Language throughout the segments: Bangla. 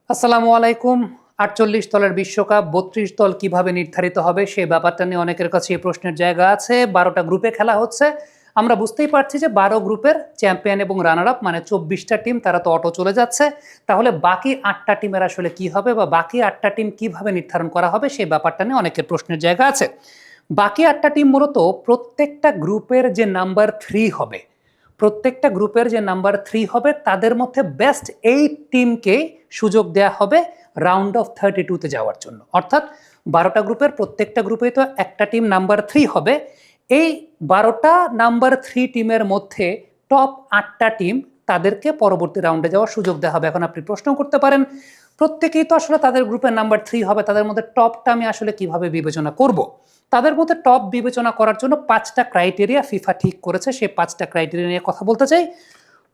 আসসালামু আলাইকুম। ৪৮ দলের বিশ্বকাপ ৩২ দল কিভাবে নির্ধারিত হবে সেই ব্যাপারটা নিয়ে অনেকের কাছে এই প্রশ্নের জায়গা আছে। ১২টা গ্রুপে খেলা হচ্ছে। আমরা বুঝতেই পারছি যে ১২ গ্রুপের চ্যাম্পিয়ন এবং রানার আপ মানে ২৪টা টিম তারা তো অটো চলে যাচ্ছে। তাহলে বাকি ৮টা টিমের আসলে কি হবে বা বাকি ৮টা টিম কিভাবে নির্ধারণ করা হবে সেই ব্যাপারটা নিয়ে অনেকের প্রশ্নের জায়গা আছে। বাকি ৮টা টিম মূলত প্রত্যেকটা গ্রুপের যে নাম্বার ৩ হবে, প্রত্যেকটা গ্রুপের যে নাম্বার ৩ হবে তাদের মধ্যে বেস্ট ৮ টিমকে সুযোগ দেয়া হবে রাউন্ড অফ 32-তে যাওয়ার জন্য। অর্থাৎ ১২টা গ্রুপের প্রত্যেকটা গ্রুপেই তো একটা টিম নাম্বার ৩ হবে। এই ১২টা নাম্বার ৩ টিমের মধ্যে টপ ৮টা টিম তাদেরকে পরবর্তী রাউন্ডে যাওয়ার সুযোগ দেওয়া হবে। এখন আপনি প্রশ্ন করতে পারেন, প্রত্যেকেই তো আসলে তাদের গ্রুপের নাম্বার ৩ হবে, তাদের মধ্যে টপটা আমি আসলে কিভাবে বিবেচনা করব? তাদের মধ্যে টপ বিবেচনা করার জন্য ৫টা ক্রাইটেরিয়া ফিফা ঠিক করেছে। সেই ৫টা ক্রাইটেরিয়া নিয়ে কথা বলতে চাই।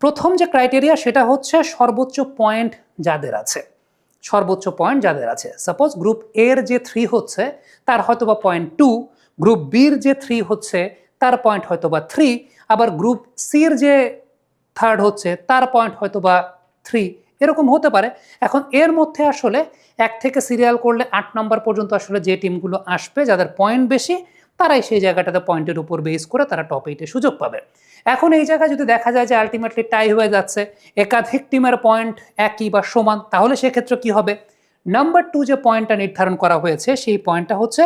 প্রথম যে ক্রাইটেরিয়া সেটা হচ্ছে সর্বোচ্চ পয়েন্ট যাদের আছে, সর্বোচ্চ পয়েন্ট যাদের আছে। সাপোজ গ্রুপ এর যে 3 হচ্ছে তার হয়তো বা পয়েন্ট 2, গ্রুপ বির যে 3 হচ্ছে তার পয়েন্ট হয়তো বা 3, আবার গ্রুপ সির যে থার্ড হচ্ছে তার পয়েন্ট হয়তো বা 3, এরকম হতে পারে। এখন এর মধ্যে আসলে ১ থেকে সিরিয়াল করলে ৮ নম্বর পর্যন্ত আসলে যে টিমগুলো আসবে যাদের পয়েন্ট বেশি তারাই সেই জায়গাটাতে পয়েন্টের উপর বেস করে তারা টপ 8-এ সুযোগ পাবে। এখন এই জায়গায় যদি দেখা যায় যে আলটিমেটলি টাই হয়ে যাচ্ছে, একাধিক টিমের পয়েন্ট একই বা সমান, তাহলে সেক্ষেত্রে কি হবে? নাম্বার 2 যে পয়েন্টটা নির্ধারণ করা হয়েছে সেই পয়েন্টটা হচ্ছে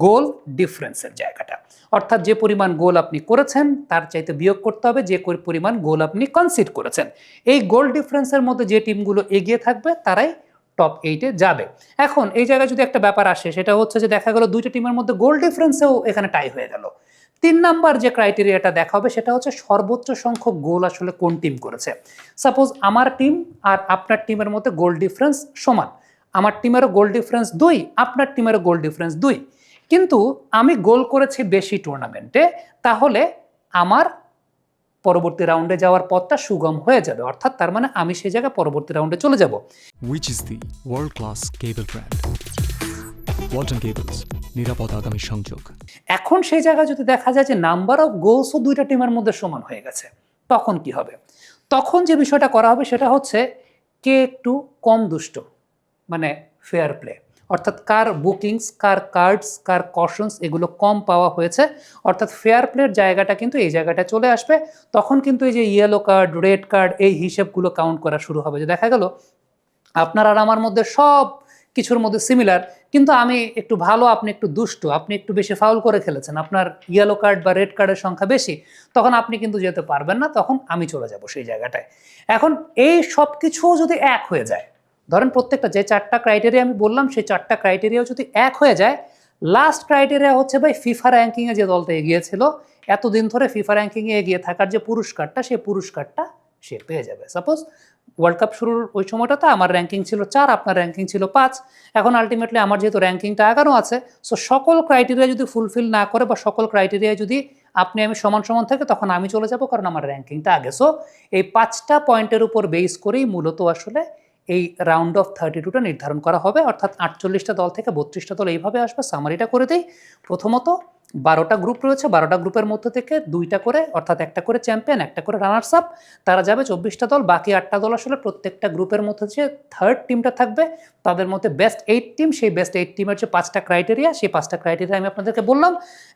গোল ডিফারেন্সের জায়গাটা। অর্থাৎ যে পরিমাণ গোল আপনি করেছেন তার চাইতে বিয়োগ করতে হবে যে পরিমাণ গোল আপনি কনসিড করেছেন। এই গোল ডিফারেন্সের মধ্যে যে টিমগুলো এগিয়ে থাকবে তারাই টপ 8-এ যাবে। এখন এই জায়গায় যদি একটা ব্যাপার আসে সেটা হচ্ছে যে দেখা গেল দুইটা টিমের মধ্যে গোল ডিফারেন্সেও এখানে টাই হয়ে গেল। ৩ নাম্বার যে ক্রাইটেরিয়াটা দেখা হবে সেটা হচ্ছে সর্বোচ্চ সংখ্যক গোল আসলে কোন টিম করেছে। সাপোজ আমার টিম আর আপনার টিমের মধ্যে গোল ডিফারেন্স সমান, আমার টিমেরও গোল ডিফারেন্স ২, আপনার টিমেরও গোল ডিফারেন্স ২, কিন্তু আমি গোল করেছি বেশি টুর্নামেন্টে, তাহলে আমার পরবর্তী রাউন্ডে যাওয়ার পথটা সুগম হয়ে যাবে। অর্থাৎ তার মানে আমি সেই জায়গায় পরবর্তী রাউন্ডে চলে যাব। Which is the world-class cable brand? Walton Cables, নিরাপদ আগামী সংযোগ। এখন সেই জায়গায় যদি দেখা যায় যে নাম্বার অফ গোলসও দুইটা টিমের মধ্যে সমান হয়ে গেছে, তখন কি হবে? তখন যে বিষয়টা করা হবে সেটা হচ্ছে কে একটু কম দুষ্ট, মানে ফেয়ার প্লে। অর্থাৎ কার বুকিংস, কার কার্ডস, কার কশনস এগুলো কম পাওয়া হয়েছে, অর্থাৎ ফেয়ার প্লের জায়গাটা কিন্তু এই জায়গাটা চলে আসবে। তখন কিন্তু এই যে ইয়েলো কার্ড, রেড কার্ড এই হিসেবগুলো কাউন্ট করা শুরু হবে। যে দেখা গেল আপনার আর আমার মধ্যে সব কিছুর মধ্যে সিমিলার, কিন্তু আমি একটু ভালো, আপনি একটু দুষ্ট, আপনি একটু বেশি ফাউল করে খেলেছেন, আপনার ইয়েলো কার্ড বা রেড কার্ডের সংখ্যা বেশি, তখন আপনি কিন্তু যেতে পারবেন না, তখন আমি চলে যাব সেই জায়গাটায়। এখন এই সব কিছু যদি এক হয়ে যায়, ধরেন প্রত্যেকটা যে 4টা ক্রাইটেরিয়া আমি বললাম সেই 4টা ক্রাইটেরিয়াও যদি এক হয়ে যায়, লাস্ট ক্রাইটেরিয়া হচ্ছে ভাই ফিফা র্যাঙ্কিংয়ে যে দলটা এগিয়েছিল, এতদিন ধরে ফিফা র্যাঙ্কিংয়ে এগিয়ে থাকার যে পুরস্কারটা, সেই পুরস্কারটা সে পেয়ে যাবে। সাপোজ ওয়ার্ল্ড কাপ শুরুর ওই সময়টাতে আমার র্যাঙ্কিং ছিল 4, আপনার র্যাঙ্কিং ছিল 5। এখন আলটিমেটলি আমার যেহেতু র্যাঙ্কিংটা আগানো আছে, সো সকল ক্রাইটেরিয়া যদি ফুলফিল না করে বা সকল ক্রাইটেরিয়া যদি আপনি আমি সমান সমান থাকে, তখন আমি চলে যাব, কারণ আমার র্যাঙ্কিংটা আগে। সো এই 5টা পয়েন্টের উপর বেস করেই মূলত আসলে এই রাউন্ড অফ 32টা নির্ধারণ করা হবে। অর্থাৎ 48টা দল থেকে 32টা দল এইভাবে আসবে। সামারিটা করে দেই। প্রথমত 12টা গ্রুপ রয়েছে, 12টা গ্রুপের মধ্যে থেকে 2টা করে, অর্থাৎ একটা করে চ্যাম্পিয়ন, একটা করে রানার্স আপ, তারা যাবে 24টা দল। বাকি 8টা দল আসলে প্রত্যেকটা গ্রুপের মধ্যে যে থার্ড টিমটা থাকবে তাদের মধ্যে বেস্ট 8 টিম, সেই বেস্ট 8 টিমের যে 5টা ক্রাইটেরিয়া, সেই 5টা ক্রাইটেরিয়া আমি আপনাদেরকে বললাম।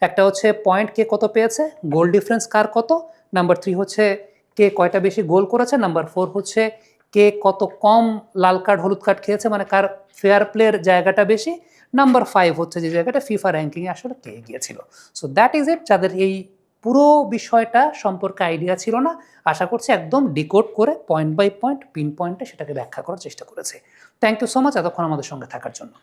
একটা হচ্ছে পয়েন্ট কে কত পেয়েছে, গোল ডিফারেন্স কার কত, নাম্বার 3 হচ্ছে কে কয়টা বেশি গোল করেছে, নাম্বার 4 হচ্ছে কে কত কম লাল কার্ড হলুদ কার্ড খেয়েছে, মানে কার ফেয়ার প্লের জায়গাটা বেশি, নাম্বার 5 হচ্ছে যে জায়গাটা ফিফা র্যাঙ্কিংয়ে আসলে কে গিয়েছিল। So that is it. যাদের এই পুরো বিষয়টা সম্পর্কে আইডিয়া ছিল না, আশা করছি একদম ডিকোড করে পয়েন্ট বাই পয়েন্ট পিন পয়েন্টে সেটাকে ব্যাখ্যা করার চেষ্টা করেছে। থ্যাংক ইউ সো মাচ এতক্ষণ আমাদের সঙ্গে থাকার জন্য।